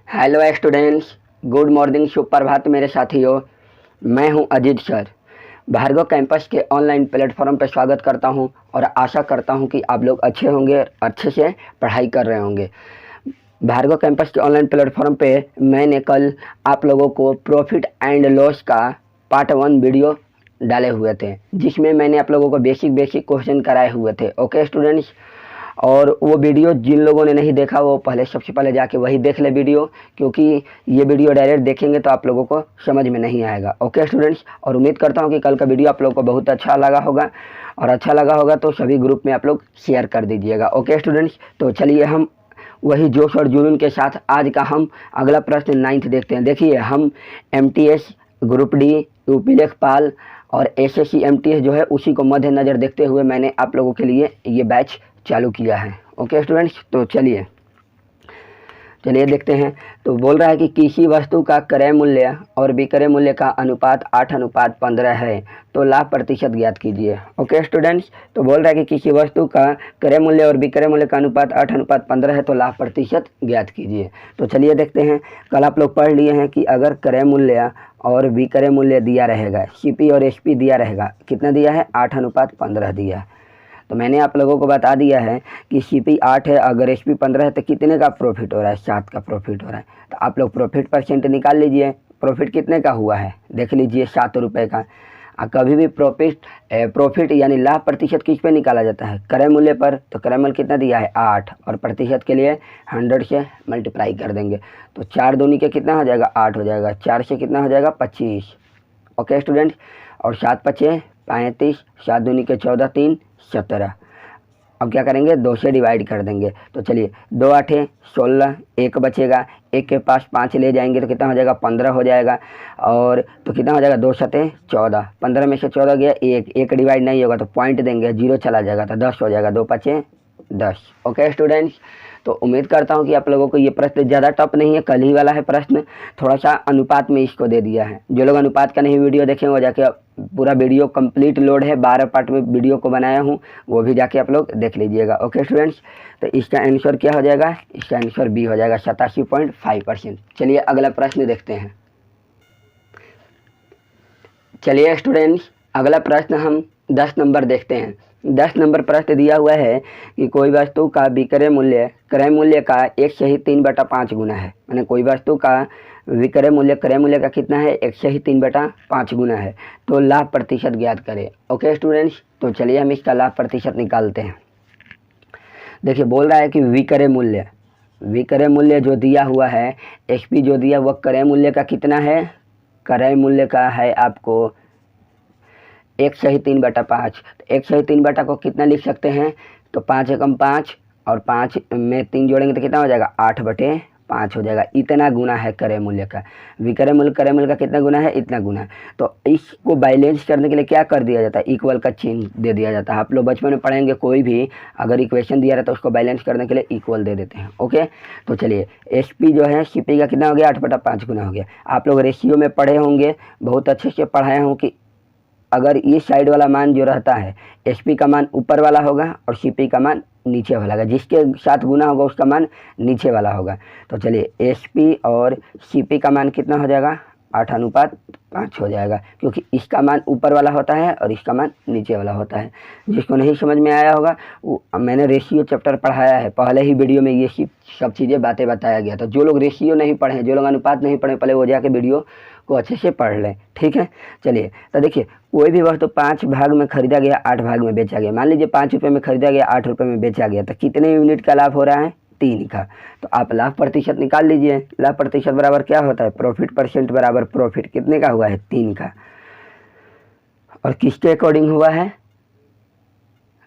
Hello students, good morning, सुप्रभात मेरे साथियों। मैं हूं अजीत सर। भार्गव कैंपस के ऑनलाइन प्लेटफॉर्म पर स्वागत करता हूं और आशा करता हूं कि आप लोग अच्छे होंगे, अच्छे से पढ़ाई कर रहे होंगे। भार्गव कैंपस के ऑनलाइन प्लेटफॉर्म पे मैंने कल आप लोगों को प्रॉफिट एंड लॉस का पार्ट 1 वीडियो डाले हुए थे, जिसमें मैंने आप लोगों को बेसिक क्वेश्चन कराए हुए थे। ओके स्टूडेंट्स, और वो वीडियो जिन लोगों ने नहीं देखा वो सबसे पहले जाके वही देख ले वीडियो, क्योंकि ये वीडियो डायरेक्ट देखेंगे तो आप लोगों को समझ में नहीं आएगा। ओके स्टूडेंट्स, और उम्मीद करता हूँ कि कल का वीडियो आप लोगों को बहुत अच्छा लगा होगा, और अच्छा लगा होगा तो सभी ग्रुप में आप लोग शेयर कर दीजिएगा। ओके स्टूडेंट्स, तो चलिए हम वही जोश और जुनून के साथ आज का हम अगला प्रश्न 9th देखते हैं। देखिए, हम MTS, ग्रुप डी, यूपी लेखपाल और SSC MTS जो है उसी को मद्देनज़र देखते हुए मैंने आप लोगों के लिए ये बैच चालू किया है। ओके स्टूडेंट्स, तो चलिए देखते हैं। तो बोल रहा है कि किसी वस्तु का क्रय मूल्य और विक्रय मूल्य का अनुपात 8:15 है, तो लाभ प्रतिशत ज्ञात कीजिए। ओके स्टूडेंट्स, तो बोल रहा है कि किसी वस्तु का क्रय मूल्य और विक्रय मूल्य का अनुपात 8:15 है, तो लाभ प्रतिशत ज्ञात कीजिए। तो चलिए देखते हैं। कल आप लोग पढ़ लिए हैं कि अगर क्रय मूल्य और विक्रय मूल्य दिया रहेगा, CP और SP दिया रहेगा, कितना दिया है? 8:15 दिया है। तो मैंने आप लोगों को बता दिया है कि CP 8 है, अगर SP 15 है, तो कितने का प्रॉफिट हो रहा है? 7 का प्रॉफिट हो रहा है। तो आप लोग प्रॉफिट परसेंट निकाल लीजिए। प्रॉफिट कितने का हुआ है देख लीजिए, 7 रुपये का। कभी भी प्रॉफिट यानी लाभ प्रतिशत किस पे निकाला जाता है? क्रय मूल्य पर। तो क्रय मूल्य कितना दिया है? 8, और प्रतिशत के लिए 100 से मल्टीप्लाई कर देंगे। तो 4 दूनी के कितना हो जाएगा? 8 हो जाएगा। 4 से कितना हो जाएगा? 25। ओके स्टूडेंट, और 7 पचे 35, 7 दूनी के 14, 3 17। अब क्या करेंगे? 2 से डिवाइड कर देंगे। तो चलिए, 2 8 16, 1 बचेगा, 1 के पास 5 ले जाएंगे तो कितना हो जाएगा? 15 हो जाएगा। और तो कितना हो जाएगा? 2 7 14, 15 में से 14 गया, 1 डिवाइड नहीं होगा तो पॉइंट देंगे, 0 चला जाएगा तो 10 हो जाएगा। 2 5 10। ओके स्टूडेंट्स, तो उम्मीद करता हूँ कि आप लोगों को ये प्रश्न ज़्यादा टफ नहीं है, कल ही वाला है प्रश्न, थोड़ा सा अनुपात में इसको दे दिया है। जो लोग अनुपात का नहीं वीडियो देखेंगे वो जाके, पूरा वीडियो कंप्लीट लोड है, 12 पार्ट में वीडियो को बनाया हूँ, वो भी जाके आप लोग देख लीजिएगा। ओके स्टूडेंट्स, तो इसका आंसर क्या हो जाएगा? इसका आंसर B हो जाएगा, 87.5%। चलिए अगला प्रश्न देखते हैं। चलिए स्टूडेंट्स, अगला प्रश्न हम 10 नंबर देखते हैं। 10 नंबर प्रश्न दिया हुआ है कि कोई वस्तु का विक्रय मूल्य क्रय मूल्य का 1 से ही 3/5 गुना है। मैंने कोई वस्तु का विक्रय मूल्य क्रय मूल्य का कितना है? 1 से ही 3/5 गुना है, तो लाभ प्रतिशत ज्ञात करें। ओके स्टूडेंट्स, तो चलिए हम इसका लाभ प्रतिशत निकालते हैं। देखिए, बोल रहा है कि विक्रय मूल्य जो दिया हुआ है, SP जो दिया वह क्रय मूल्य का कितना है? क्रय मूल्य का है आपको 1 से ही 3/5। 1 से ही 3 को कितना लिख सकते हैं? तो 5 एकम 5, और 5 में 3 जोड़ेंगे तो कितना हो जाएगा? 8/5 हो जाएगा। इतना गुना है क्रय मूल्य का। विक्रय मूल्य क्रय मूल्य का कितना गुना है? इतना गुना। तो इसको बैलेंस करने के लिए क्या कर दिया जाता है? इक्वल का चिन्ह दे दिया जाता है। आप लोग बचपन में पढ़ेंगे, कोई भी अगर इक्वेशन दिया रहता है उसको बैलेंस करने के लिए इक्वल दे देते हैं। ओके, तो चलिए, SP जो है CP का कितना हो गया? 8/5 गुना हो गया। आप लोग रेशियो में पढ़े होंगे, बहुत अच्छे से पढ़ाया हूँ कि अगर इस साइड वाला मान जो रहता है, SP का मान ऊपर वाला होगा और CP का मान नीचे वाला होगा, जिसके साथ गुना होगा उसका मान नीचे वाला होगा। तो चलिए, SP और CP का मान कितना हो जाएगा? 8:5 हो जाएगा, क्योंकि इसका मान ऊपर वाला होता है और इसका मान नीचे वाला होता है। जिसको नहीं समझ में आया होगा, मैंने रेशियो चैप्टर पढ़ाया है, पहले ही वीडियो में ये सब चीज़ें बातें बताया गया था। जो लोग रेशियो नहीं पढ़े, जो लोग अनुपात नहीं पढ़े, पहले वो जाके वीडियो को अच्छे से पढ़ लें, ठीक है। चलिए, तो देखिए, कोई भी वस्तु 5 भाग में खरीदा गया, 8 भाग में बेचा गया। मान लीजिए 5 रुपये में खरीदा गया, 8 रुपये में बेचा गया, तो कितने यूनिट का लाभ हो रहा है? 3 का। तो आप लाभ प्रतिशत निकाल लीजिए। लाभ प्रतिशत बराबर क्या होता है? प्रॉफिट परसेंट बराबर प्रॉफिट कितने का हुआ है? 3 का। और किसके अकॉर्डिंग हुआ है?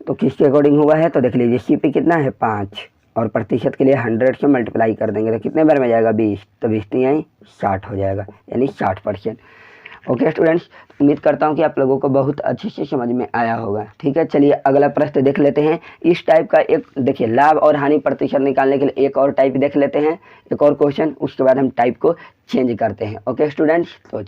तो किसके अकॉर्डिंग हुआ है? तो देख लीजिए, CP कितना है? 5, और प्रतिशत के लिए 100 से मल्टीप्लाई कर देंगे तो कितने बार में जाएगा? 20। तो 20 नहीं 60 हो जाएगा, यानी 60%। ओके स्टूडेंट्स, उम्मीद करता हूँ कि आप लोगों को बहुत अच्छे से समझ में आया होगा, ठीक है। चलिए अगला प्रश्न देख लेते हैं। इस टाइप का एक देखिए, लाभ और हानि प्रतिशत निकालने के लिए एक और टाइप देख लेते हैं, एक और क्वेश्चन, उसके बाद हम टाइप को चेंज करते हैं। ओके स्टूडेंट्स, तो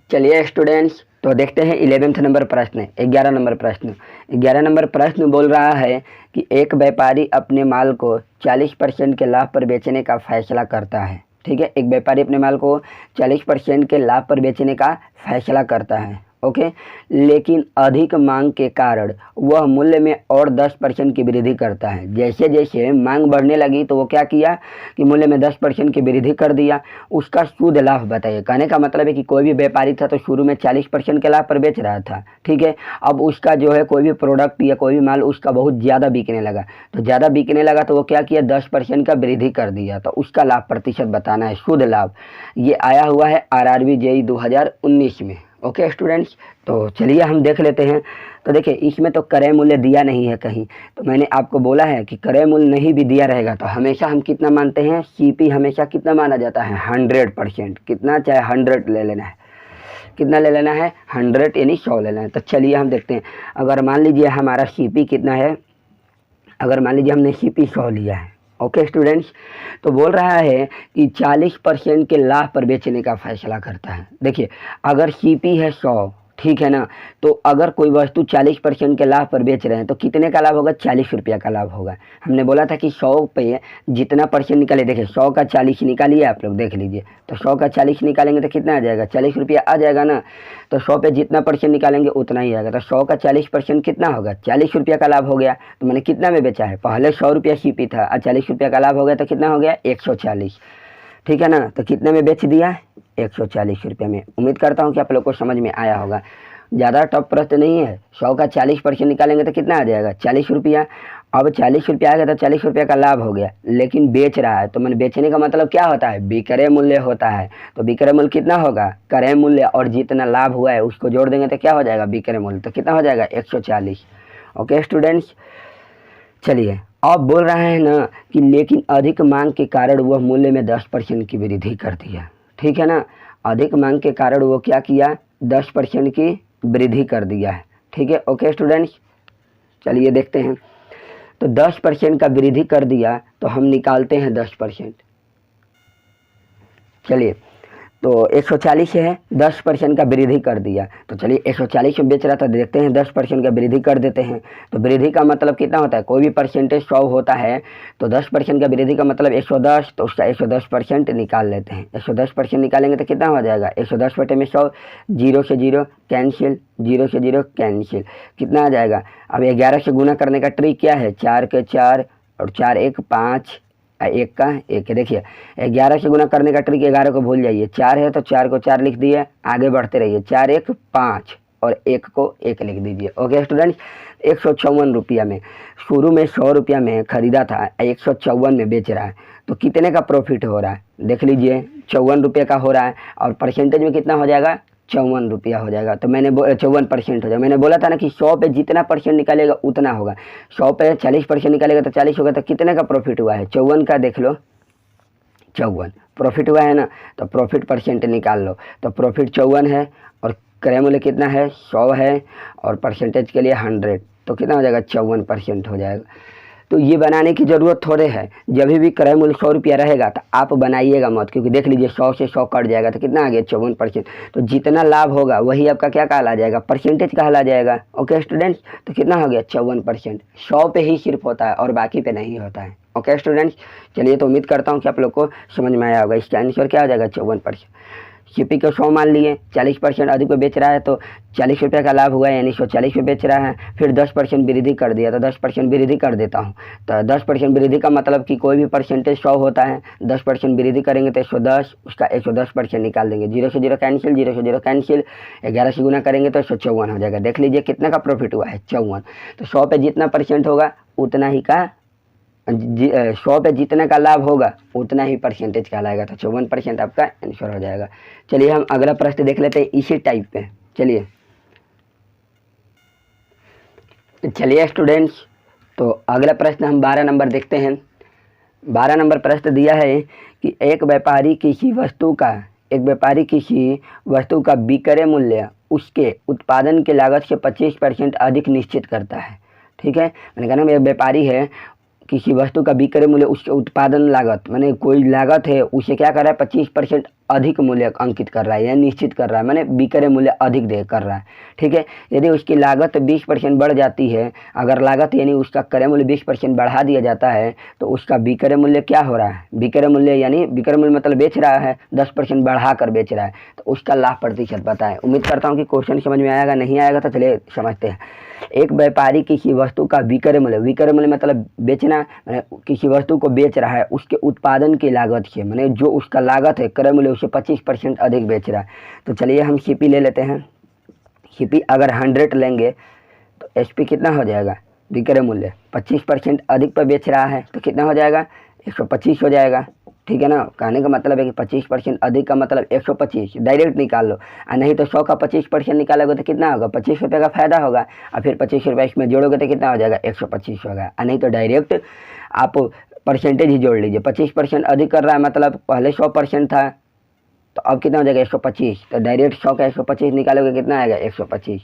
चलिए स्टूडेंट्स, तो देखते हैं 11वें नंबर प्रश्न, 11 नंबर प्रश्न। 11 नंबर प्रश्न बोल रहा है कि एक व्यापारी अपने माल को 40% के लाभ पर बेचने का फैसला करता है। ठीक है, एक व्यापारी अपने माल को 40% के लाभ पर बेचने का फैसला करता है। ओके, लेकिन अधिक मांग के कारण वह मूल्य में और 10% की वृद्धि करता है। जैसे जैसे मांग बढ़ने लगी तो वो क्या किया कि मूल्य में 10% की वृद्धि कर दिया। उसका शुद्ध लाभ बताइए। कहने का मतलब है कि कोई भी व्यापारी था तो शुरू में 40% के लाभ पर बेच रहा था। ठीक है, अब उसका जो है कोई भी प्रोडक्ट या कोई भी माल उसका बहुत ज़्यादा बिकने लगा, तो ज़्यादा बिकने लगा तो वो क्या किया, 10% का वृद्धि कर दिया। तो उसका लाभ प्रतिशत बताना है, शुद्ध लाभ। ये आया हुआ है RRB JEE 2019 में। ओके स्टूडेंट्स, तो चलिए हम देख लेते हैं। तो देखिए इसमें तो क्रय मूल्य दिया नहीं है कहीं, तो मैंने आपको बोला है कि क्रय मूल्य नहीं भी दिया रहेगा तो हमेशा हम कितना मानते हैं, CP हमेशा कितना माना जाता है, 100%। कितना, चाहे 100 ले लेना है, कितना ले लेना है, 100 यानी 100 ले लेना है। तो चलिए हम देखते हैं। अगर मान लीजिए हमारा CP कितना है, अगर मान लीजिए हमने CP 100 लिया है। ओके स्टूडेंट्स, तो बोल रहा है कि 40% के लाभ पर बेचने का फैसला करता है। देखिए अगर CP है 100, ठीक है ना, तो अगर कोई वस्तु 40% के लाभ पर बेच रहे हैं तो कितने का लाभ होगा, 40 रुपया का लाभ होगा। हमने बोला था कि 100 पे जितना परसेंट निकाले, देखिए 100 का 40 निकालिए, आप लोग देख लीजिए। तो 100 का 40 निकालेंगे तो कितना आ जाएगा, 40 रुपया आ जाएगा ना। तो 100 पे जितना परसेंट निकालेंगे उतना ही आएगा। तो 100 का 40% कितना होगा, 40 रुपया का लाभ हो गया। तो मैंने कितना में बेचा है, पहले 100 रुपया CP था और 40 रुपया का लाभ हो गया तो कितना हो गया, 140। ठीक है ना, तो कितने में बेच दिया, 140 रुपये में। उम्मीद करता हूँ कि आप लोग को समझ में आया होगा। ज़्यादा टफ प्रश्न नहीं है। 100 का 40% निकालेंगे तो कितना आ जाएगा, 40 रुपया। अब 40 रुपया आ गया तो 40 रुपये का लाभ हो गया, लेकिन बेच रहा है। तो मैंने बेचने का मतलब क्या होता है, विक्रय मूल्य होता है। तो विक्रय मूल्य कितना होगा, क्रय मूल्य और जितना लाभ हुआ है उसको जोड़ देंगे तो क्या हो जाएगा, विक्रय मूल्य। तो कितना हो जाएगा, 140। ओके स्टूडेंट्स, चलिए अब बोल रहे हैं ना कि लेकिन अधिक मांग के कारण वह मूल्य में 10% की वृद्धि कर दिया। ठीक है ना, अधिक मांग के कारण वो क्या किया, 10% की वृद्धि कर दिया है। ठीक है, ओके स्टूडेंट्स, चलिए देखते हैं। तो 10% का वृद्धि कर दिया तो हम निकालते हैं 10%। चलिए, तो 140 है, 10% का वृद्धि कर दिया। तो चलिए 140 में बेच रहा था, देखते हैं 10% का वृद्धि कर देते हैं। तो वृद्धि का मतलब कितना होता है, कोई भी परसेंटेज 100 होता है तो 10% का वृद्धि का मतलब 110, तो उसका 110% निकाल लेते हैं। 110% निकालेंगे तो कितना हो जाएगा, 110 बटे में 100, 0 से 0 कैंसिल, 0 से 0 कैंसिल, कितना आ जाएगा। अब 11 से गुना करने का ट्रिक क्या है, 4 के 4 और 4 1 5, एक का एक। देखिए 11 से गुना करने का ट्रिक, 11 को भूल जाइए, 4 है तो 4 को 4 लिख दिए, आगे बढ़ते रहिए, 4 1 5 और 1 को 1 लिख दीजिए। ओके स्टूडेंट्स, 154 रुपया में, शुरू में 100 रुपया में खरीदा था, 154 में बेच रहा है, तो कितने का प्रॉफिट हो रहा है, देख लीजिए 54 रुपये का हो रहा है। और परसेंटेज में कितना हो जाएगा, 54 रुपया हो जाएगा। तो मैंने 54% हो जाएगा। मैंने बोला था ना कि 100 पे जितना परसेंट निकालेगा उतना होगा। 100 पे 40% निकालेगा तो 40 होगा। तो कितने का प्रॉफिट हुआ है, 54 का, देख लो 54 प्रॉफिट हुआ है ना। तो प्रॉफिट परसेंट निकाल लो, तो प्रॉफिट 54 है और क्रय मूल्य कितना है, 100 है और परसेंटेज के लिए 100, तो कितना हो जाएगा, 54% हो जाएगा। तो ये बनाने की ज़रूरत थोड़े है, जब भी क्रय मूल्य 100 रुपया रहेगा तो आप बनाइएगा मत, क्योंकि देख लीजिए 100 से 100 कट जाएगा तो कितना आ गया, 54%। तो जितना लाभ होगा वही आपका क्या कहला जाएगा, परसेंटेज कहला जाएगा। ओके स्टूडेंट्स, तो कितना हो गया, 54%। 100 पे ही सिर्फ होता है और बाकी पे नहीं होता है। ओके स्टूडेंट्स, चलिए तो उम्मीद करता हूँ कि आप लोग को समझ में आया होगा। इसका आंसर क्या हो जाएगा, 54%। CP को 100 मान लिए, 40% अधिक पे बेच रहा है तो 40 रुपये का लाभ हुआ, यानी 140 पे बेच रहा है। फिर 10% वृद्धि कर दिया, तो 10% वृद्धि कर देता हूँ। तो 10% वृद्धि का मतलब कि कोई भी परसेंटेज 100 होता है, 10% वृद्धि करेंगे तो 110, उसका 110% निकाल देंगे, 0 से 0 कैंसिल, 0 से 0 कैंसिल, 11 से गुना करेंगे तो 154 हो जाएगा। देख लीजिए कितने का प्रॉफिट हुआ है, 54। तो 100 पे जितना परसेंट होगा उतना ही का 100 पे जितने का लाभ होगा उतना ही परसेंटेज कहलाएगा। तो 54% आपका आंसर हो जाएगा। चलिए हम अगला प्रश्न देख लेते हैं इसी टाइप पे। चलिए स्टूडेंट्स, तो अगला प्रश्न हम 12 नंबर देखते हैं। 12 नंबर प्रश्न दिया है कि एक व्यापारी किसी वस्तु का विक्रय मूल्य उसके उत्पादन के लागत से 25% अधिक निश्चित करता है। ठीक है, मैंने कहा ना एक व्यापारी है, किसी वस्तु का विक्रय मूल्य उसके उत्पादन लागत, माने कोई लागत है, उसे क्या कर रहा है, 25% अधिक मूल्य अंकित कर रहा है या निश्चित कर रहा है, माने विक्रय मूल्य अधिक दे कर रहा है। ठीक है, यदि उसकी लागत 20% बढ़ जाती है, अगर लागत यानी उसका क्रय मूल्य 20% बढ़ा दिया जाता है तो उसका विक्रय मूल्य क्या हो रहा है, विक्रय मूल्य यानी विक्रय मूल्य मतलब बेच रहा है 10% बढ़ा कर बेच रहा है, तो उसका लाभ प्रतिशत पता है। उम्मीद करता हूँ कि क्वेश्चन समझ में आएगा, नहीं आएगा तो चलिए समझते हैं। एक व्यापारी किसी वस्तु का विक्रय मूल्य मतलब बेचना, किसी वस्तु को बेच रहा है उसके उत्पादन की लागत से, माने जो उसका लागत है क्रय मूल्य उससे 25% अधिक बेच रहा है। तो चलिए हम सीपी ले लेते हैं। सीपी अगर 100 लेंगे तो एसपी कितना हो जाएगा, विक्रय मूल्य 25% अधिक पर बेच रहा है तो कितना हो जाएगा, 125 हो जाएगा। ठीक है ना, कहने का मतलब है कि 25% अधिक का मतलब 125 डायरेक्ट निकाल लो, और नहीं तो 100 का 25% निकालोगे तो कितना होगा, 25 रुपये का फायदा होगा, और फिर 25 रुपये इसमें जोड़ोगे तो कितना हो जाएगा, 125 होगा। और नहीं तो डायरेक्ट आप परसेंटेज ही जोड़ लीजिए, 25% अधिक कर रहा है मतलब पहले 100% था तो अब कितना हो जाएगा 125, तो डायरेक्ट 100 का 125 निकालोगे कितना आएगा 125।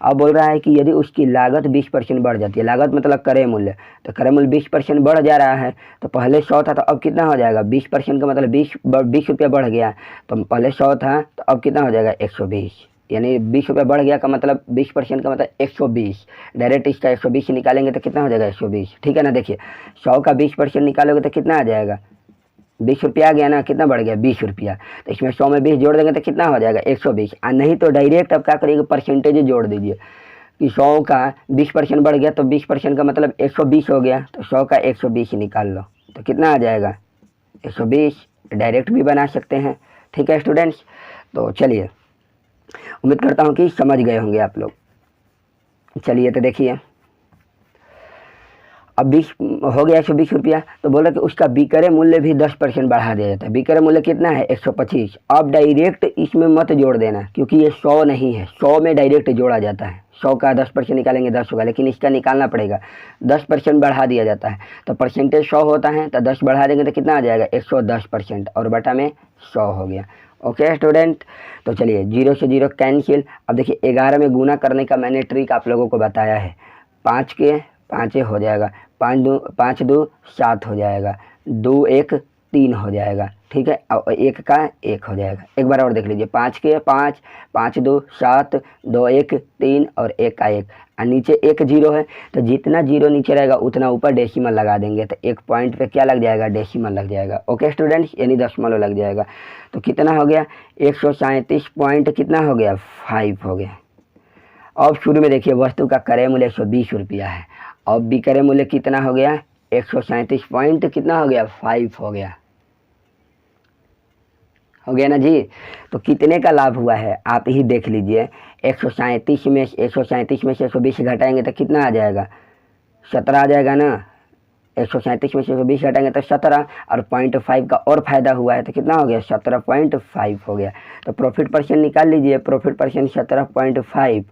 अब बोल रहा है कि यदि उसकी लागत 20% बढ़ जाती है, लागत मतलब क्रय मूल्य, तो क्रय मूल्य 20% बढ़ जा रहा है, तो पहले 100 था तो अब कितना हो जाएगा, 20% का मतलब 20 रुपया बढ़ गया, तो पहले 100 था तो अब कितना हो जाएगा 120, यानी 20 रुपया बढ़ गया का मतलब 20% का मतलब 120, डायरेक्ट इसका 120 निकालेंगे तो कितना हो जाएगा 120। ठीक है ना, देखिए 100 का 20% निकालोगे तो कितना आ जाएगा, 20 रुपया आ गया ना, कितना बढ़ गया 20 रुपया, तो इसमें 100 में 20 जोड़ देंगे तो कितना हो जाएगा 120। और नहीं तो डायरेक्ट अब क्या करिएगा, परसेंटेज जोड़ दीजिए कि 100 का 20% बढ़ गया तो 20% का मतलब 120 हो गया, तो 100 का 120 निकाल लो तो कितना आ जाएगा 120, डायरेक्ट भी बना सकते हैं। ठीक है स्टूडेंट्स, तो चलिए उम्मीद करता हूँ कि समझ गए होंगे आप लोग। चलिए तो देखिए अब 20 हो गया 120 रुपया, तो बोला कि उसका विक्रय मूल्य भी 10% बढ़ा दिया जाता है। विक्रय मूल्य कितना है 125, अब डायरेक्ट इसमें मत जोड़ देना क्योंकि ये 100 नहीं है, 100 में डायरेक्ट जोड़ा जाता है, 100 का 10% निकालेंगे 10 होगा, लेकिन इसका निकालना पड़ेगा 10% बढ़ा दिया जाता है, तो परसेंटेज 100 होता है तो 10 बढ़ा देंगे तो कितना आ जाएगा 110% और बटा में 100 हो गया। ओके स्टूडेंट, तो चलिए 0 से 0 कैंसिल। अब देखिए 11 में गुना करने का मैंने ट्रिक आप लोगों को बताया है, 5 के 5 हो जाएगा, 5 2 7 हो जाएगा, 2 1 3 हो जाएगा। ठीक है, और 1 का 1 हो जाएगा। एक बार और देख लीजिए, 5 के 5, 5 2 7, 2 1 3 और 1 का 1, और नीचे 1 0 है, तो जितना 0 नीचे रहेगा उतना ऊपर डेसिमल लगा देंगे, तो एक पॉइंट पे क्या लग जाएगा, डेसिमल लग जाएगा। ओके स्टूडेंट्स, यानी दशमलव लग जाएगा। तो कितना हो गया 137 पॉइंट कितना हो गया 5 हो गया। अब शुरू में देखिए वस्तु का क्रय मूल्य 120 रुपया है, अब विक्रय मूल्य कितना हो गया 137 पॉइंट कितना हो गया 5 हो गया, हो गया ना जी। तो कितने का लाभ हुआ है आप ही देख लीजिए, 137 में से 120 घटाएंगे तो कितना आ जाएगा 17 आ जाएगा ना, 137 में से 120 घटाएंगे तो 17, और 0.5 का और फायदा हुआ है तो कितना हो गया 17.5 हो गया। तो प्रॉफिट परसेंट निकाल लीजिए, प्रॉफिट परसेंट 17.5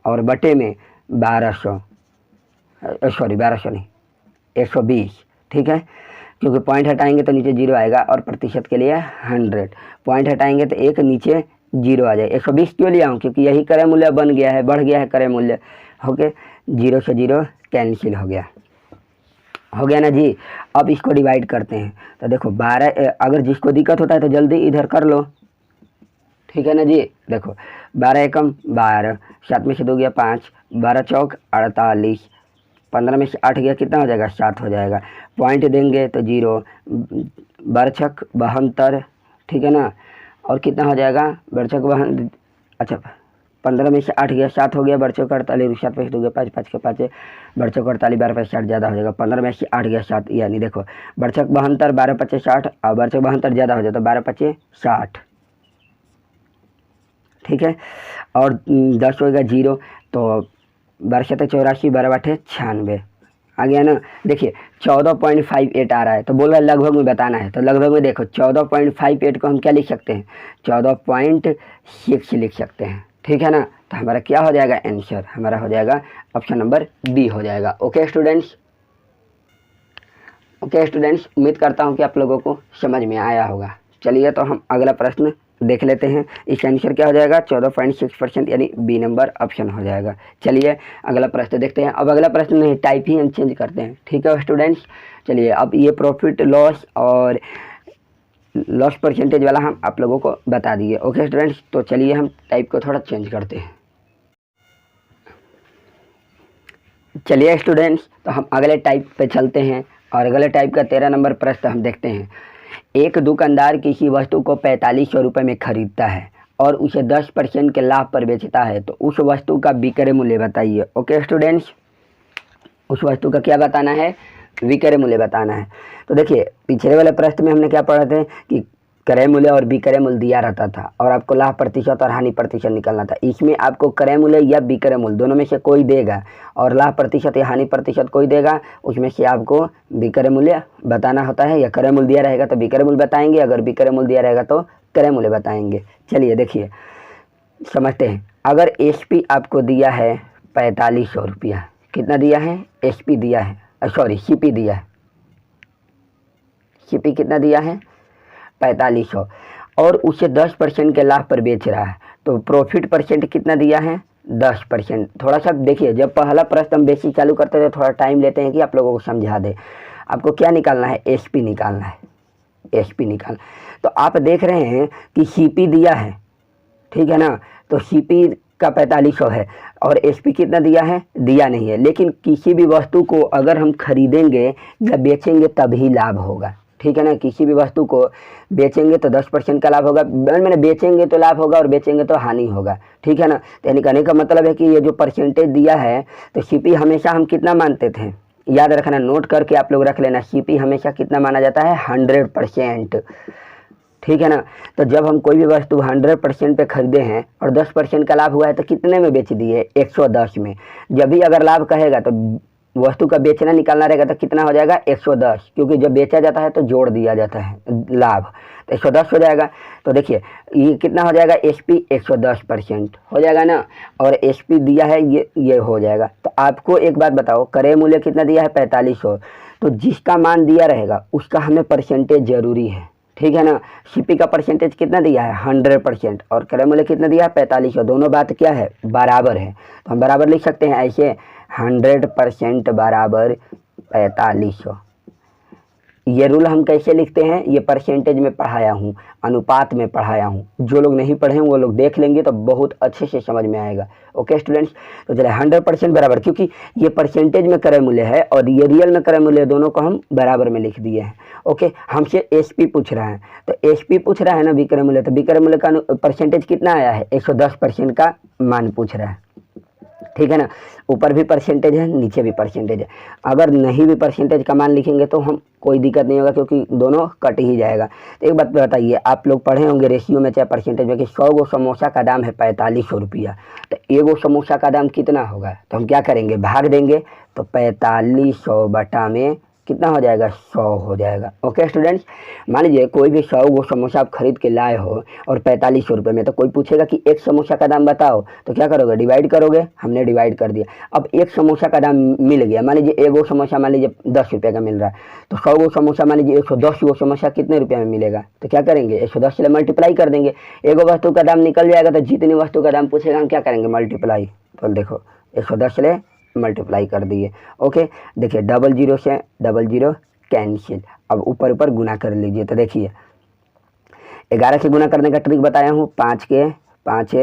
और बटे में 1200 नहीं 120। ठीक है, क्योंकि पॉइंट हटाएंगे तो नीचे 0 आएगा और प्रतिशत के लिए 100, पॉइंट हटाएंगे तो एक नीचे 0 आ जाए। 120 क्यों लिया हूँ, क्योंकि यही क्रय मूल्य बन गया है, बढ़ गया है क्रय मूल्य। ओके, 0 से 0 कैंसिल हो गया, हो गया ना जी। अब इसको डिवाइड करते हैं, तो देखो 12, अगर जिसको दिक्कत होता है तो जल्दी इधर कर लो। ठीक है ना जी, देखो 12 एकम 12, 7 में से 2 गया 5, 12 चौक 48, 15 में से 8 गया कितना हो जाएगा 7 हो जाएगा, पॉइंट देंगे तो 0, 12 छक 72। ठीक है ना, और कितना हो जाएगा 12 छक 52, अच्छा 15 में से 8 गया 7 हो गया, 12 चौक 48, 7 में से 2 गया 5, 5 के 5, 12 चौक 48, 12 5 60 ज़्यादा हो जाएगा, 15 में से 8 गया 7, यानी देखो 12 छक 72, 12 5 60 और 12 चौक 72 ज़्यादा हो जाता है, 12 5 60। ठीक है, और 10 होगा 0, तो 12 7 84, 12 8 96 आ गया ना। देखिए 14.58 आ रहा है, तो बोल रहा है लगभग में बताना है, तो लगभग में देखो 14.58 को हम क्या लिख सकते हैं 14.6 लिख सकते हैं। ठीक है ना, तो हमारा क्या हो जाएगा आंसर, हमारा हो जाएगा ऑप्शन नंबर बी हो जाएगा। ओके स्टूडेंट्स, उम्मीद करता हूँ कि आप लोगों को समझ में आया होगा। चलिए तो हम अगला प्रश्न देख लेते हैं, इसका आंसर क्या हो जाएगा 14.6%, यानी बी नंबर ऑप्शन हो जाएगा। चलिए अगला प्रश्न देखते हैं। अब अगला प्रश्न नहीं, टाइप ही हम चेंज करते हैं। ठीक है स्टूडेंट्स, चलिए अब ये प्रॉफिट लॉस और लॉस परसेंटेज वाला हम आप लोगों को बता दिए। ओके स्टूडेंट्स, तो चलिए हम टाइप को थोड़ा चेंज करते हैं। चलिए स्टूडेंट्स, तो हम अगले टाइप पे चलते हैं और अगले टाइप का 13 नंबर प्रश्न हम देखते हैं। एक दुकानदार किसी वस्तु को 4500 रुपये में खरीदता है और उसे 10% के लाभ पर बेचता है, तो उस वस्तु का विक्रय मूल्य बताइए। ओके स्टूडेंट्स, उस वस्तु का क्या बताना है? विक्रय मूल्य बताना है। तो देखिए, पिछले वाले प्रश्न में हमने क्या पढ़ा था कि क्रय मूल्य और विक्रय मूल्य दिया रहता था और आपको लाभ प्रतिशत और हानि प्रतिशत निकालना था। इसमें आपको क्रय मूल्य या विक्रय मूल्य दोनों में से कोई देगा और लाभ प्रतिशत या हानि प्रतिशत कोई देगा, उसमें से आपको विक्रय मूल्य बताना होता है। या क्रय मूल्य दिया रहेगा तो विक्रय मूल्य बताएंगे, अगर विक्रय मूल्य दिया रहेगा तो क्रय मूल्य बताएंगे। चलिए देखिए, समझते हैं। अगर एसपी आपको दिया है 4500 रुपया, कितना दिया है? एसपी दिया है, सॉरी सीपी दिया है। सीपी कितना दिया है? 4500, और उसे 10% के लाभ पर बेच रहा है, तो प्रॉफिट परसेंट कितना दिया है? 10%। थोड़ा सा देखिए, जब पहला प्रश्न हम बेसिक चालू करते थे थोड़ा टाइम लेते हैं कि आप लोगों को समझा दे। आपको क्या निकालना है? एसपी निकालना है, एसपी निकालना। तो आप देख रहे हैं कि सीपी दिया है, ठीक है ना, तो सीपी का 4500 है और एसपी कितना दिया है? दिया नहीं है। लेकिन किसी भी वस्तु को अगर हम खरीदेंगे या बेचेंगे तभी लाभ होगा, ठीक है ना। किसी भी वस्तु को बेचेंगे तो 10% का लाभ होगा, मैंने बेचेंगे तो लाभ होगा और बेचेंगे तो हानि होगा, ठीक है ना। तो यानी कहने का मतलब है कि ये जो परसेंटेज दिया है, तो सीपी हमेशा हम कितना मानते थे? याद रखना, नोट करके आप लोग रख लेना, सीपी हमेशा कितना माना जाता है? 100%, ठीक है ना। तो जब हम कोई भी वस्तु 100% पे खरीदे हैं और 10% का लाभ हुआ है तो कितने में बेच दिए? 110 में। जब भी अगर लाभ कहेगा तो वस्तु का बेचना निकालना रहेगा तो कितना हो जाएगा? 110, क्योंकि जब बेचा जाता है तो जोड़ दिया जाता है लाभ, तो 110 हो जाएगा। तो देखिए ये कितना हो जाएगा? एसपी 110% हो जाएगा ना, और एसपी दिया है ये हो जाएगा। तो आपको एक बात बताओ, क्रय मूल्य कितना दिया है? 4500, तो जिसका मान दिया रहेगा उसका हमें परसेंटेज जरूरी है, ठीक है ना। सीपी का परसेंटेज कितना दिया है? 100%, और क्रय मूल्य कितना दिया है? 4500। दोनों बात क्या है? बराबर है, तो हम बराबर लिख सकते हैं ऐसे, 100% बराबर 4500। ये रूल हम कैसे लिखते हैं? ये परसेंटेज में पढ़ाया हूँ, अनुपात में पढ़ाया हूँ। जो लोग नहीं पढ़े हैं वो लोग देख लेंगे तो बहुत अच्छे से समझ में आएगा। ओके स्टूडेंट्स, तो चले 100% बराबर, क्योंकि ये परसेंटेज में क्रय मूल्य है और ये रियल में क्रय मूल्य, दोनों को हम बराबर में लिख दिए हैं। ओके, हमसे एसपी पूछ रहा है, तो एसपी पूछ रहा है ना विक्रय मूल्य, तो विक्रय मूल्य का परसेंटेज कितना आया है? 110% का मान पूछ रहा है, ठीक है ना। ऊपर भी परसेंटेज है, नीचे भी परसेंटेज है। अगर नहीं भी परसेंटेज का मान लिखेंगे तो हम कोई दिक्कत नहीं होगा, क्योंकि दोनों कट ही जाएगा। तो एक बात बताइए, आप लोग पढ़े होंगे रेशियो में चाहे परसेंटेज में कि 100 गो समोसा का दाम है 4500 रुपया, तो एगो समोसा का दाम कितना होगा? तो हम क्या करेंगे? भाग देंगे, तो 4500 बटा में कितना हो जाएगा? 100 हो जाएगा। ओके स्टूडेंट्स, मान लीजिए कोई भी 100 गो समोसा आप खरीद के लाए हो और 4500 रुपये में, तो कोई पूछेगा कि एक समोसा का दाम बताओ, तो क्या करोगे? डिवाइड करोगे। हमने डिवाइड कर दिया। अब एक समोसा का दाम मिल गया, मान लीजिए एगो समोसा मान लीजिए 10 रुपये का मिल रहा है, तो 100 गो समोसा मान लीजिए 110 गो समोसा कितने रुपये में मिलेगा? तो क्या करेंगे? 110 से मल्टीप्लाई कर देंगे। एगो वस्तु का दाम निकल जाएगा, तो जितनी वस्तु का दाम पूछेगा हम क्या करेंगे? मल्टीप्लाई। तो देखो 110 से मल्टीप्लाई कर दिए। ओके, देखिए 00 से 00 कैंसिल। अब ऊपर ऊपर गुना कर लीजिए, तो देखिए 11 से गुना करने का ट्रिक बताया हूँ। 5 के 5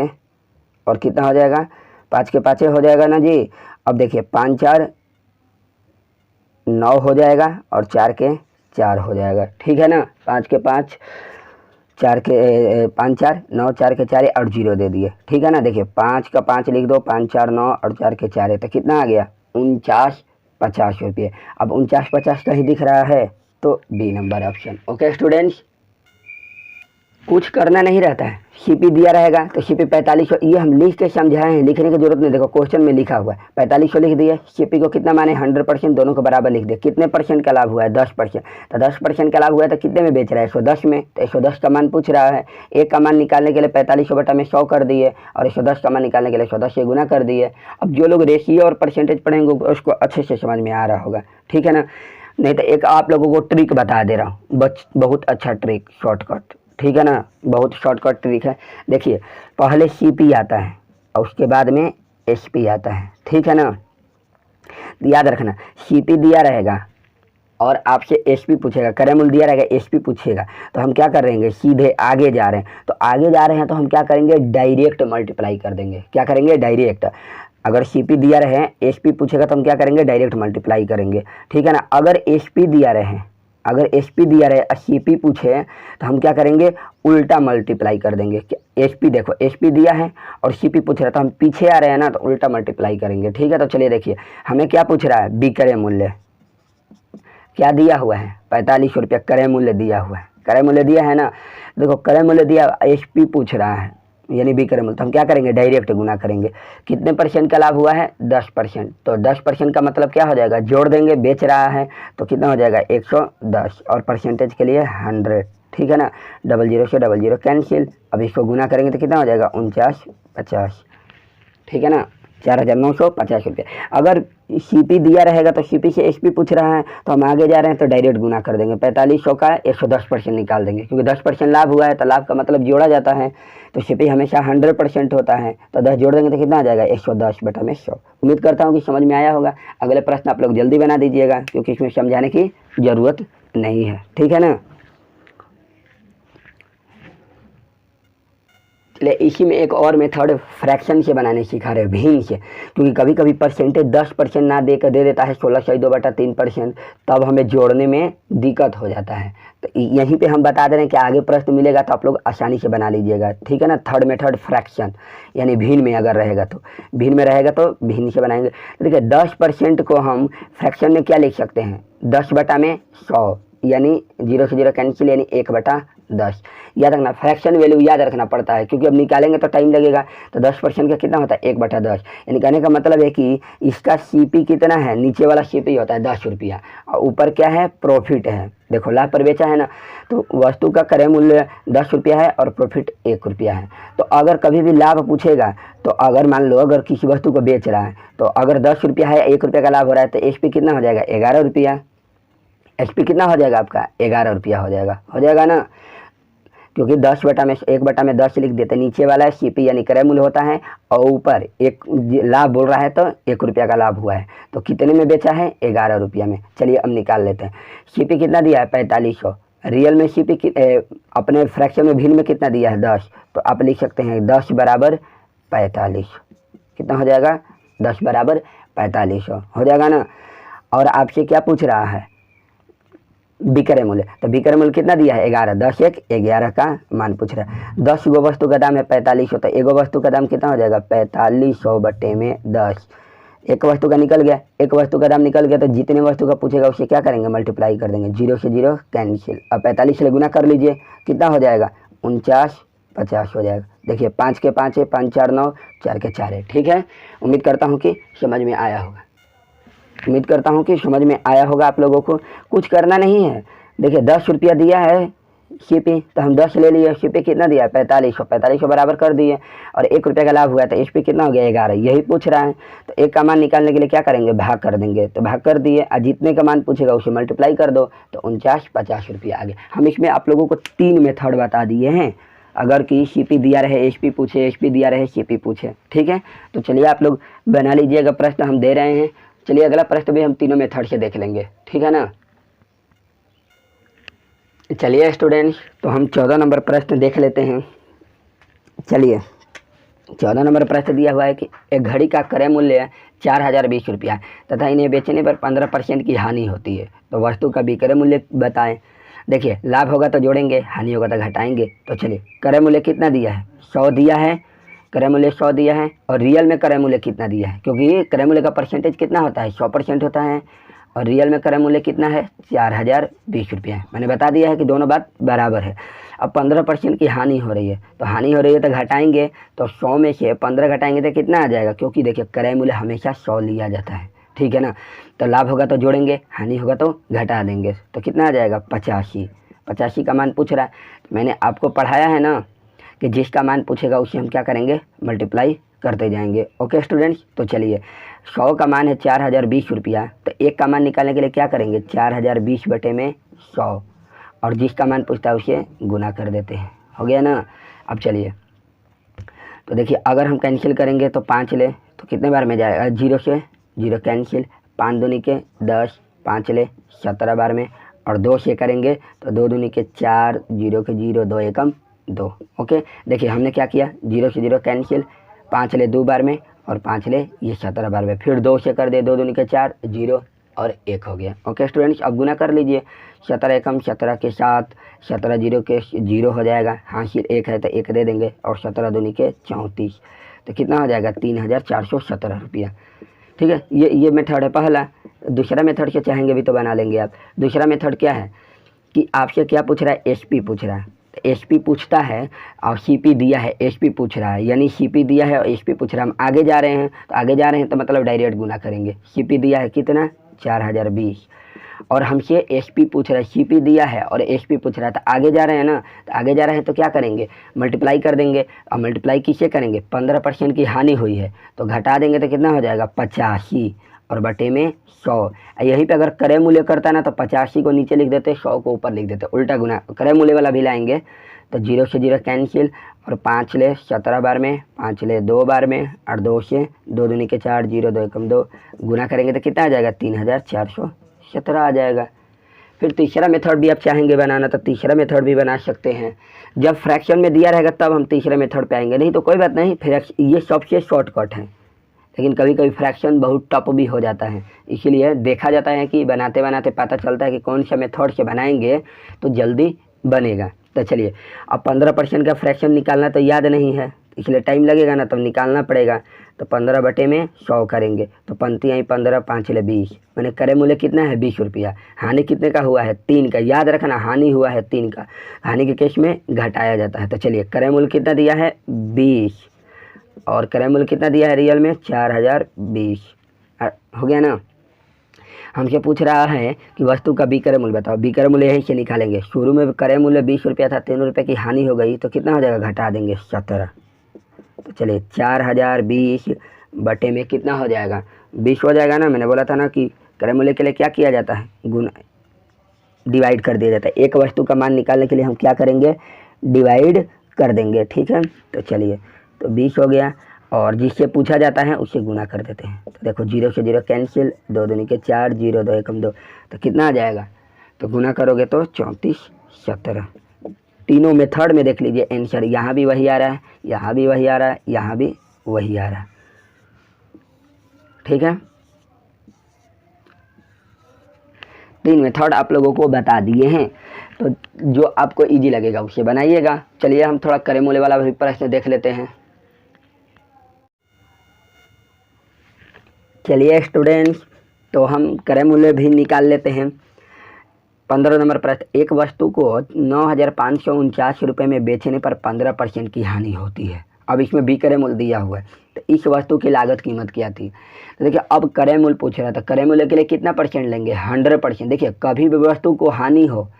और कितना हो जाएगा? 5 के 5 हो जाएगा ना जी। अब देखिए 5 4 9 हो जाएगा और 4 के 4 हो जाएगा, ठीक है ना। 5 के 5 4 के 5 4 9 4 के 4 और 0 दे दिए, ठीक है ना। देखिए 5 का 5 लिख दो, 5 4 9 और 4 के 4 है, तो कितना आ गया? 49 रुपये। अब 49 कहीं दिख रहा है तो B number option. Okay students, कुछ करना नहीं रहता है, सीपी दिया रहेगा तो सीपी 4500, ये हम लिख के समझाए हैं, लिखने की जरूरत नहीं। देखो क्वेश्चन में लिखा हुआ है 4500 लिख दिए, सीपी को कितना माने? 100%, दोनों को बराबर लिख दिए। कितने परसेंट का लाभ हुआ है? 10%। तो 10% का लाभ हुआ है तो कितने में बेच रहा है? 110 में। तो 110 का मान पूछ रहा है। एक का मान निकालने के लिए 4500 बटा में 100 कर दिए और 110 का मान निकालने के लिए 110 से गुना कर दिए। अब जो लोग रेशियो और परसेंटेज पढ़ेंगे उसको अच्छे से समझ में आ रहा होगा, ठीक है ना। नहीं तो एक आप लोगों को ट्रिक बता दे रहा हूँ, बहुत अच्छा ट्रिक, शॉर्टकट, ठीक है ना। बहुत शॉर्टकट ट्रिक है। देखिए पहले सीपी आता है और उसके बाद में एसपी आता है, ठीक है ना। याद रखना, सीपी दिया रहेगा और आपसे एसपी पूछेगा, क्रय मूल्य दिया रहेगा, एसपी पूछेगा, तो हम क्या कर रहेंगे, सीधे आगे जा रहे हैं। तो आगे जा रहे हैं तो हम क्या करेंगे, डायरेक्ट मल्टीप्लाई कर देंगे। क्या करेंगे, डायरेक्ट। अगर सीपी दिया रहे, एसपी पूछेगा तो हम क्या करेंगे, डायरेक्ट मल्टीप्लाई करेंगे, ठीक है ना। अगर एसपी दिया रहे, अगर एसपी दिया रहे और सीपी पूछे तो हम क्या करेंगे, उल्टा मल्टीप्लाई कर देंगे। एसपी देखो, एसपी दिया है और सीपी पूछ रहा है तो हम पीछे आ रहे हैं ना, तो उल्टा मल्टीप्लाई करेंगे, ठीक है। तो चलिए देखिए हमें क्या पूछ रहा है, विक्रय मूल्य क्या दिया हुआ है, 45 रुपया क्रय मूल्य दिया हुआ है। क्रय मूल्य दिया है ना, देखो क्रय मूल्य दिया, एसपी पूछ रहा है यानी विक्रय मूल्य, तो हम क्या करेंगे, डायरेक्ट गुना करेंगे। कितने परसेंट का लाभ हुआ है, 10%। तो 10% का मतलब क्या हो जाएगा, जोड़ देंगे, बेच रहा है तो कितना हो जाएगा, 110, और परसेंटेज के लिए 100, ठीक है ना। 00 से 00 कैंसिल। अब इसको गुना करेंगे तो कितना हो जाएगा, 4950, ठीक है ना, 4950 रुपये। अगर सीपी दिया रहेगा तो सीपी से एसपी पूछ रहा है तो हम आगे जा रहे हैं तो डायरेक्ट गुना कर देंगे। 4500 का 110% निकाल देंगे, क्योंकि 10% लाभ हुआ है तो लाभ का मतलब जोड़ा जाता है, तो सीपी हमेशा 100% होता है, तो 10 जोड़ देंगे तो कितना आ जाएगा, 110/100। उम्मीद करता हूँ कि समझ में आया होगा। अगले प्रश्न आप लोग जल्दी बना दीजिएगा, क्योंकि इसमें समझाने की ज़रूरत नहीं है, ठीक है ना। चलिए इसी में एक और मेथड फ्रैक्शन से बनाने सिखा रहे हैं, भिन्न से, क्योंकि कभी कभी परसेंटेज 10% ना दे कर दे देता है 16/2/3%, तब हमें जोड़ने में दिक्कत हो जाता है। तो यहीं पे हम बता दे रहे हैं कि आगे प्रश्न मिलेगा तो आप लोग आसानी से बना लीजिएगा, ठीक है ना। थर्ड मेथड फ्रैक्शन, यानी भिन्न में अगर रहेगा तो, भिन्न में रहेगा तो भिन्न से बनाएंगे। तो देखिए 10% को हम फ्रैक्शन में क्या लिख सकते हैं, 10/100, यानी 0 से 0 कैंसिल, यानी 1/10। याद रखना, फ्रैक्शन वैल्यू याद रखना पड़ता है, क्योंकि अब निकालेंगे तो टाइम लगेगा। तो 10% का कितना होता है, 1/10, यानी कहने का मतलब है कि इसका सीपी कितना है, नीचे वाला सीपी होता है 10 रुपया, और ऊपर क्या है, प्रॉफिट है। देखो लाभ पर बेचा है ना, तो वस्तु का क्रय मूल्य 10 रुपया है और प्रॉफिट 1 रुपया है। तो अगर कभी भी लाभ पूछेगा, तो अगर मान लो अगर किसी वस्तु को बेच रहा है, तो अगर 10 रुपया है, 1 रुपया का लाभ हो रहा है, तो एसपी कितना हो जाएगा, 11 रुपया। एसपी कितना हो जाएगा आपका, 11 रुपया हो जाएगा ना, क्योंकि 1/10 लिख देते, नीचे वाला है सीपी यानी क्रय मूल्य होता है, और ऊपर एक लाभ बोल रहा है तो 1 रुपया का लाभ हुआ है। तो कितने में बेचा है, 11 रुपया में। चलिए अब निकाल लेते हैं। सीपी कितना दिया है, 4500। रियल में सीपी अपने फ्रैक्शन में भिन्न में कितना दिया है, 10। तो आप लिख सकते हैं 10 = 45। कितना हो जाएगा, 10 = 4500 हो जाएगा ना। और आपसे क्या पूछ रहा है, विक्रय मूल्य, तो विक्रय मूल्य कितना दिया है, 11। 10 1 11 का मान पूछ रहा है। 10 गो वस्तु का दाम है 4500, तो एगो वस्तु का दाम कितना हो जाएगा, 4500/10। एक वस्तु का निकल गया, एक वस्तु का दाम निकल गया, तो जितने वस्तु का पूछेगा उसे क्या करेंगे, मल्टीप्लाई कर देंगे। 0 से 0 कैंसिल। अब 45 से गुना कर लीजिए, कितना हो जाएगा, 4950 हो जाएगा। देखिए 5 के 5 है, 5 4 9, 4 के 4 है, ठीक है। उम्मीद करता हूँ कि समझ में आया होगा, उम्मीद करता हूँ कि समझ में आया होगा आप लोगों को। कुछ करना नहीं है। देखिए 10 रुपया दिया है सीपी, तो हम 10 ले लिए, सीपी कितना दिया है, 4500 बराबर कर दिए, और 1 रुपया का लाभ हुआ तो एसपी कितना हो गया, 11। यही पूछ रहा है, तो एक का मान निकालने के लिए क्या करेंगे, भाग कर देंगे। तो भाग कर दिए, और जितने का मान पूछेगा उसे मल्टीप्लाई कर दो, तो 4950 रुपया आ गया। हम इसमें आप लोगों को 3 मेथड बता दिए हैं, अगर कि सीपी दिया रहे एसपी पूछे, एसपी दिया रहे सीपी पूछे, ठीक है। तो चलिए आप लोग बना लीजिएगा, प्रश्न हम दे रहे हैं। चलिए अगला प्रश्न भी हम तीनों मेथड से देख लेंगे, ठीक है ना। चलिए स्टूडेंट्स, तो हम 14 नंबर प्रश्न देख लेते हैं। चलिए 14 नंबर प्रश्न दिया हुआ है कि एक घड़ी का क्रय मूल्य 4020 रुपया तथा इन्हें बेचने पर 15% की हानि होती है, तो वस्तु का विक्रय मूल्य बताएं। देखिए लाभ होगा तो जोड़ेंगे, हानि होगा तो घटाएंगे। तो चलिए क्रय मूल्य कितना दिया है, 100 दिया है, क्रय मूल्य 100 दिया है, और रियल में क्रय मूल्य कितना दिया है, क्योंकि क्रय मूल्य का परसेंटेज कितना होता है, 100% होता है, और रियल में क्रय मूल्य कितना है, 4020 रुपया है। मैंने बता दिया है कि दोनों बात बराबर है। अब 15% की हानि हो रही है, तो हानि हो रही है तो घटाएंगे, तो 100 में से 15 घटाएंगे तो कितना आ जाएगा, क्योंकि देखिए क्रय मूल्य हमेशा 100 लिया जाता है, ठीक है ना। तो लाभ होगा तो जोड़ेंगे, हानि होगा तो घटा देंगे, तो कितना आ जाएगा, 85 का मान पूछ रहा है। तो मैंने आपको पढ़ाया है ना कि जिसका मान पूछेगा उसे हम क्या करेंगे, मल्टीप्लाई करते जाएंगे। ओके स्टूडेंट्स, तो चलिए 100 का मान है 4020 रुपया, तो एक का मान निकालने के लिए क्या करेंगे, 4020/100, और जिसका मान पूछता है उसे गुना कर देते हैं, हो गया ना। अब चलिए तो देखिए अगर हम कैंसिल करेंगे तो 5 ले तो कितने बार में जाएगा, 0 से 0 कैंसिल, 5 दूनी के 10, 5 ले 17 बार में, और 2 से करेंगे तो 2 दूनी के 4, 0 के 0, 2 एकम 2। ओके, देखिए हमने क्या किया, 0 से 0 कैंसिल, 5 ले 2 बार में और 5 ले ये 17 बार में, फिर 2 से कर दे, 2 दूनी के 4, 0 और 1 हो गया। ओके स्टूडेंट्स, अब गुना कर लीजिए, 17 एकम 17 के साथ, 17 0 के 0 हो जाएगा, हासिल 1 है तो 1 दे देंगे, और 17 दूनी के 34, तो कितना हो जाएगा 3417 रुपया। ठीक है, ये मेथड है पहला। दूसरा मेथड से चाहेंगे भी तो बना लेंगे आप। दूसरा मेथड क्या है कि आपसे क्या पूछ रहा है, एसपी पूछ रहा है, तो एसपी पूछता है और सीपी दिया है, एसपी पूछ रहा है, यानी सीपी दिया है और एसपी पूछ रहा है। हम आगे जा रहे हैं, तो आगे जा रहे हैं तो मतलब डायरेक्ट गुना करेंगे। सीपी दिया है कितना 4020, और हमसे एसपी पूछ रहा है, सीपी दिया है और एसपी पूछ रहा है, तो आगे जा रहे हैं ना, तो आगे जा रहे हैं तो क्या करेंगे, मल्टीप्लाई कर देंगे। और मल्टीप्लाई किससे करेंगे, 15% की हानि हुई है तो घटा देंगे तो कितना हो जाएगा 85 और बटे में 100। यहीं पे अगर क्रय मूल्य करता ना तो 85 को नीचे लिख देते, 100 को ऊपर लिख देते, उल्टा गुना क्रय मूल्य वाला भी लाएंगे। तो 0 से 0 कैंसिल, और 5 ले 17 बार में, 5 ले 2 बार में, और 2 से 2 दूनी के 4, 0 2 एकम 2, गुना करेंगे तो कितना आ जाएगा 3417 आ जाएगा। फिर तीसरा मेथड भी आप चाहेंगे बनाना तो तीसरा मेथड भी बना सकते हैं। जब फ्रैक्शन में दिया रहेगा तब हम तीसरे मेथड पे आएंगे, नहीं तो कोई बात नहीं, ये सबसे शॉर्टकट है। लेकिन कभी कभी फ्रैक्शन बहुत टफ भी हो जाता है, इसीलिए देखा जाता है कि बनाते बनाते पता चलता है कि कौन सा मेथड से बनाएंगे तो जल्दी बनेगा। तो चलिए, अब 15% का फ्रैक्शन निकालना तो याद नहीं है, इसलिए टाइम लगेगा ना, तब निकालना पड़ेगा। तो 15 बटे में 100 करेंगे तो पंक्ति आई 15, 5 ले 20, मैंने क्रय मूल्य कितना है 20 रुपया। हानि कितने का हुआ है 3 का, याद रखना हानि हुआ है 3 का, हानि के केस में घटाया जाता है। तो चलिए, क्रय मूल्य कितना दिया है 20, और क्रय मूल्य कितना दिया है रियल में 4020, हो गया ना। हमसे पूछ रहा है कि वस्तु का विक्रय मूल्य बताओ, विक्रय मूल्य यहीं से निकालेंगे। शुरू में क्रय मूल्य 20 रुपया था, 3 रुपये की हानि हो गई तो कितना हो जाएगा, घटा देंगे 17। तो चलिए 4020 बटे में कितना हो जाएगा 20 हो जाएगा ना। मैंने बोला था ना कि क्रय मूल्य के लिए क्या किया जाता है, गुना डिवाइड कर दिया जाता है। एक वस्तु का मान निकालने के लिए हम क्या करेंगे, डिवाइड कर देंगे। ठीक है, तो चलिए, तो 20 हो गया, और जिससे पूछा जाता है उससे गुना कर देते हैं। तो देखो 0 से 0 कैंसिल, 2 दूनी के 4, 0 2 एकम 2, तो कितना आ जाएगा, तो गुना करोगे तो 3417। तीनों मेथड में देख लीजिए आंसर, यहाँ भी वही आ रहा है, यहाँ भी वही आ रहा है, यहाँ भी वही आ रहा है। ठीक है, 3 मेथड आप लोगों को बता दिए हैं, तो जो आपको इजी लगेगा उसे बनाइएगा। चलिए हम थोड़ा क्रय मूल्य वाला भी प्रश्न देख लेते हैं। चलिए स्टूडेंट्स, तो हम क्रय मूल्य भी निकाल लेते हैं। 15 नंबर प्रश्न, एक वस्तु को 9549 रुपये में बेचने पर 15% की हानि होती है। अब इसमें विक्रय मूल्य दिया हुआ है, तो इस वस्तु की लागत कीमत क्या थी। तो देखिए, अब क्रय मूल्य पूछ रहा था, क्रय मूल्य के लिए कितना परसेंट लेंगे 100%। देखिए, कभी भी वस्तु को हानि हो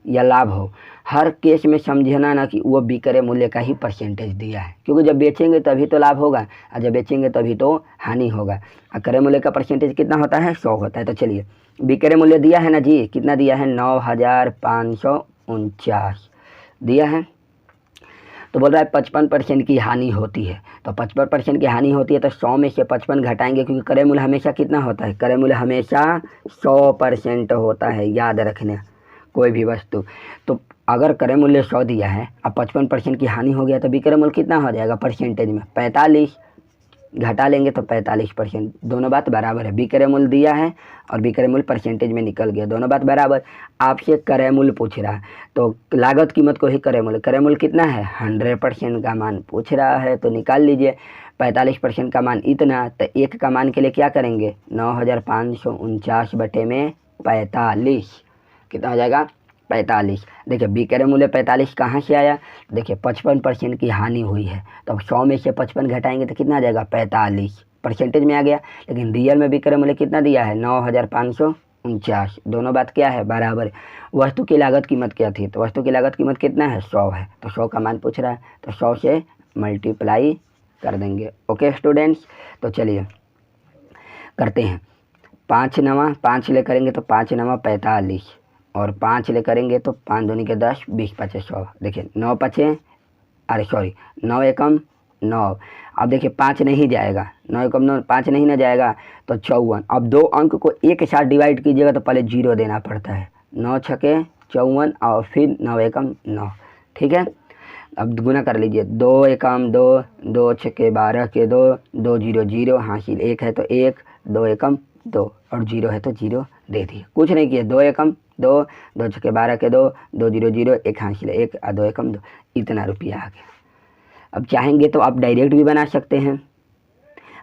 या लाभ हो, हर केस में समझना ना कि वो विक्रय मूल्य का ही परसेंटेज दिया है, क्योंकि जब बेचेंगे तभी तो लाभ होगा, और जब बेचेंगे तभी तो हानि होगा। और क्रय मूल्य का परसेंटेज कितना होता है 100 होता है। तो चलिए, विक्रय मूल्य दिया है ना जी, कितना दिया है 9549 दिया है, तो बोल रहा है 55% की हानि होती है। तो 55% की हानि होती है तो 100 में से 55 घटाएंगे, क्योंकि क्रय मूल्य हमेशा कितना होता है, क्रय मूल्य हमेशा 100% होता है, याद रखना कोई भी वस्तु। तो अगर क्रय मूल्य 100 दिया है, अब 55% की हानि हो गया तो विक्रय मूल्य कितना हो जाएगा परसेंटेज में 45, घटा लेंगे तो 45%, दोनों बात बराबर है। विक्रय मूल्य दिया है और विक्रय मूल्य परसेंटेज में निकल गया, दोनों बात बराबर। आपसे क्रय मूल्य पूछ रहा है तो लागत कीमत को ही क्रय मूल्य कितना है 100% का मान पूछ रहा है, तो निकाल लीजिए। 45% का मान इतना, तो एक का मान के लिए क्या करेंगे 9549 बटे में 45, कितना हो जाएगा 45। देखिए, विक्रय मूल्य 45 कहाँ से आया, देखिए 55% की हानि हुई है, तो अब 100 में से 55 घटाएंगे तो कितना आ जाएगा 45, परसेंटेज में आ गया। लेकिन रियल में विक्रय मूल्य कितना दिया है 9549, दोनों बात क्या है बराबर है। वस्तु की लागत कीमत क्या थी, तो वस्तु की लागत कीमत कितना है 100 है, तो 100 का मान पूछ रहा है, तो 100 से मल्टीप्लाई कर देंगे। ओके स्टूडेंट्स, तो चलिए करते हैं। 5 नवा 5 ले करेंगे तो 5 नवा 45, और 5 ले करेंगे तो 5 दूनी के 10, 20 5 100। देखिए 9 एकम 9। अब देखिए 5 नहीं जाएगा, 9 एकम 9, 5 नहीं ना जाएगा तो 54। अब 2 अंक को एक के साथ डिवाइड कीजिएगा तो पहले 0 देना पड़ता है। 9 छके 54 और फिर 9 एकम 9। ठीक है, अब गुना कर लीजिए। 2 एकम 2, 2 छके 12 के 2, 2 0 0 हासिल 1 है तो 1, 2 एकम 2 और 0 है तो 0 दे दिए। कुछ नहीं किया, 2 एकम 2, 2 छके 12 के 2, 2 0 0 1 हासिल 1 और 2 एकम 2, इतना रुपया आ गया। अब चाहेंगे तो आप डायरेक्ट भी बना सकते हैं।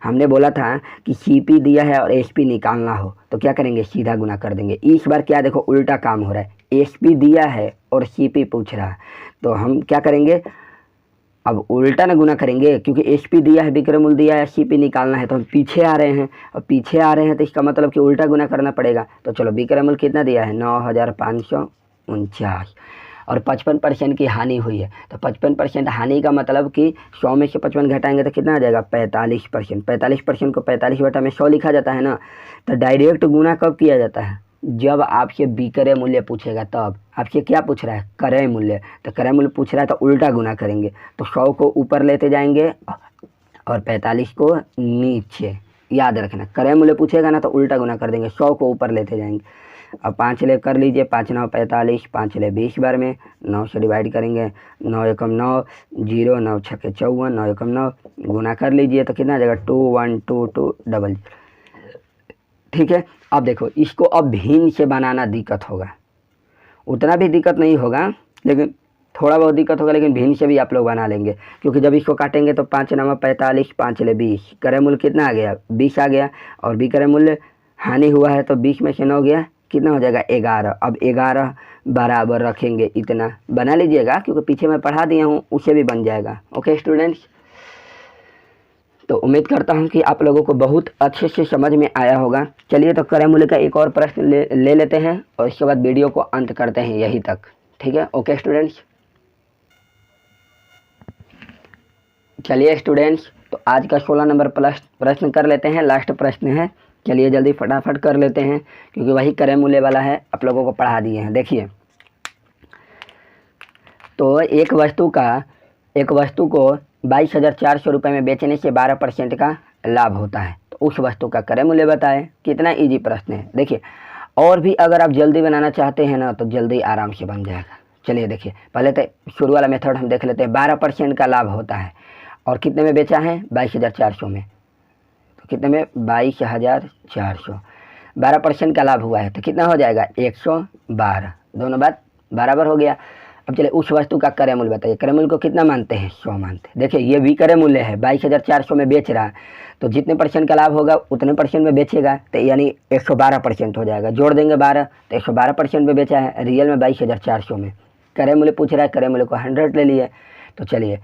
हमने बोला था कि सीपी दिया है और एसपी निकालना हो तो क्या करेंगे, सीधा गुना कर देंगे। इस बार क्या देखो उल्टा काम हो रहा है, एसपी दिया है और सीपी पूछ रहा है, तो हम क्या करेंगे, अब उल्टा ना गुना करेंगे, क्योंकि एसपी दिया है, विक्रय मूल्य दिया है, सीपी निकालना है, तो हम पीछे आ रहे हैं। और पीछे आ रहे हैं तो इसका मतलब कि उल्टा गुना करना पड़ेगा। तो चलो विक्रय मूल्य कितना दिया है, 9549 और 55% की हानि हुई है। तो 55% हानि का मतलब कि 100 में से 55 घटाएंगे तो कितना आ जाएगा, 45%। 45% को 45 बटा में 100 लिखा जाता है ना। तो डायरेक्ट गुना कब किया जाता है, जब आपसे विक्रय मूल्य पूछेगा तब। आपसे क्या पूछ रहा है, क्रय मूल्य, तो क्रय मूल्य पूछ रहा है तो उल्टा गुना करेंगे। तो 100 को ऊपर लेते जाएंगे और 45 को नीचे। याद रखना, क्रय मूल्य पूछेगा ना तो उल्टा गुना कर देंगे, 100 को ऊपर लेते जाएंगे। अब 5 ले कर लीजिए, 5 9 45, 5 ले 20 बार में 9 से डिवाइड करेंगे। 9 एकम 9 0, 9 छके 54, 9 एकम 9 गुना कर लीजिए तो कितना आ जाएगा, 2122 डबल। ठीक है, अब देखो इसको अब भिन्न से बनाना दिक्कत होगा, उतना भी दिक्कत नहीं होगा लेकिन थोड़ा बहुत दिक्कत होगा, लेकिन भिन्न से भी आप लोग बना लेंगे। क्योंकि जब इसको काटेंगे तो 5 9 45, 5 ले 20, क्रय मूल्य कितना आ गया, 20 आ गया। और विक्रय मूल्य हानि हुआ है तो 20 में से 9 गया, कितना हो जाएगा, 11। अब 11 बराबर रखेंगे, इतना बना लीजिएगा, क्योंकि पीछे मैं पढ़ा दिया हूँ, उसे भी बन जाएगा। ओके स्टूडेंट्स, तो उम्मीद करता हूँ कि आप लोगों को बहुत अच्छे से समझ में आया होगा। चलिए तो क्रय मूल्य का एक और प्रश्न ले लेते हैं और इसके बाद वीडियो को अंत करते हैं यहीं तक। ठीक है, ओके स्टूडेंट्स। चलिए स्टूडेंट्स, तो आज का 16 नंबर प्रश्न कर लेते हैं, लास्ट प्रश्न है। चलिए जल्दी फटाफट कर लेते हैं, क्योंकि वही क्रय मूल्य वाला है, आप लोगों को पढ़ा दिए हैं। देखिए, तो एक वस्तु को 22,400 रुपये में बेचने से 12% का लाभ होता है, तो उस वस्तु का क्रय मूल्य बताएं। कितना इजी प्रश्न है। देखिए, और भी अगर आप जल्दी बनाना चाहते हैं ना तो जल्दी आराम से बन जाएगा। चलिए देखिए, पहले तो शुरू वाला मेथड हम देख लेते हैं। 12% का लाभ होता है और कितने में बेचा है, 22,400 में। तो कितने में, 22,400। 12% का लाभ हुआ है तो कितना हो जाएगा, 112। दोनों बात बराबर हो गया। अब चलिए उस वस्तु का क्रय मूल्य बताइए। क्रय मूल्य को कितना मानते हैं, 100 मानते हैं। देखिए ये भी क्रय मूल्य है, 22,400 में बेच रहा है, तो जितने % का लाभ होगा उतने % में बेचेगा, तो यानी 112% हो जाएगा। जोड़ देंगे 12 तो 112% में बेचा है, रियल में 22,400 में। क्रय मूल्य पूछ रहा है, क्रय मूल्य को 100 ले लिए। तो चलिए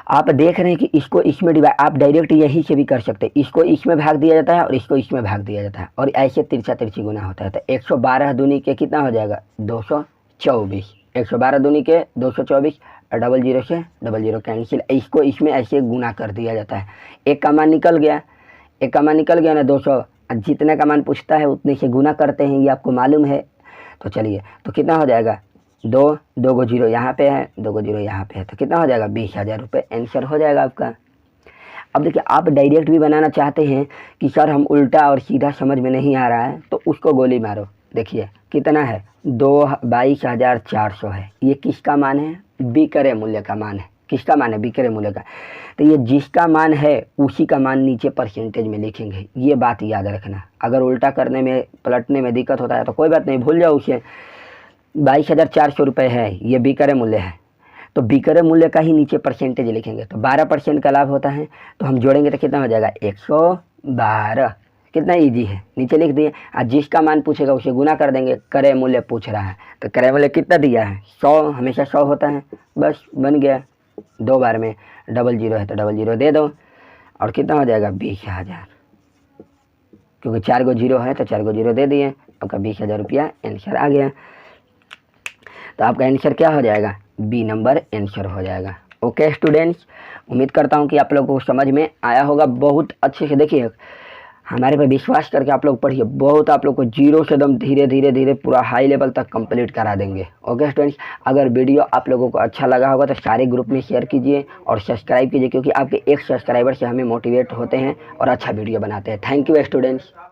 आप देख रहे हैं कि इसको इसमें डिवाइड, आप डायरेक्ट यही से भी कर सकते हैं। इसको इसमें भाग दिया जाता है और इसको इसमें भाग दिया जाता है, और ऐसे तिरछा तिरछी गुना होता है। तो 112 दूनी के कितना हो जाएगा, 224। 112 दूनी के 224, और 00 से 00 कैंसिल। इसको इसमें ऐसे गुना कर दिया जाता है। एक का मान निकल गया, एक का मान निकल गया ना 200, जितने का मान पूछता है उतने से गुना करते हैं, ये आपको मालूम है। तो चलिए, तो कितना हो जाएगा, 2 को 0 यहाँ पे है, 2 को 0 यहाँ पे है, तो कितना हो जाएगा, 20,000 रुपये आंसर हो जाएगा आपका। अब देखिए, आप डायरेक्ट भी बनाना चाहते हैं कि सर हम उल्टा और सीधा समझ में नहीं आ रहा है, तो उसको गोली मारो। देखिए कितना है, 22,400 है। ये किसका मान है, विक्रय मूल्य का मान है। किसका मान है, विक्रय मूल्य का। तो ये जिसका मान है उसी का मान नीचे परसेंटेज में लिखेंगे, ये बात याद रखना। अगर उल्टा करने में पलटने में दिक्कत होता है तो कोई बात नहीं, भूल जाओ उसे। 22,400 रुपये है, ये विक्रय मूल्य है, तो विक्रय मूल्य का ही नीचे परसेंटेज लिखेंगे। तो 12% का लाभ होता है, तो हम जोड़ेंगे तो कितना हो जाएगा, 112। कितना इजी है, नीचे लिख दिए। आज जिसका मान पूछेगा उसे गुना कर देंगे। क्रय मूल्य पूछ रहा है तो क्रय मूल्य कितना दिया है, 100, हमेशा 100 होता है, बस बन गया। 2 बार में 00 है तो 00 दे दो, और कितना हो जाएगा, 20,000। क्योंकि 4 को 0 है तो 4 को 0 दे दिए, आपका 20,000 रुपया आंसर आ गया। तो आपका आंसर क्या हो जाएगा, बी नंबर आंसर हो जाएगा। ओके स्टूडेंट्स, उम्मीद करता हूँ कि आप लोगों को समझ में आया होगा बहुत अच्छे से। देखिए हमारे पे विश्वास करके आप लोग पढ़िए, बहुत आप लोग को जीरो से एकदम धीरे धीरे धीरे पूरा हाई लेवल तक कंप्लीट करा देंगे। ओके स्टूडेंट्स, अगर वीडियो आप लोगों को अच्छा लगा होगा तो सारे ग्रुप में शेयर कीजिए और सब्सक्राइब कीजिए, क्योंकि आपके एक सब्सक्राइबर से हमें मोटिवेट होते हैं और अच्छा वीडियो बनाते हैं। Thank you students.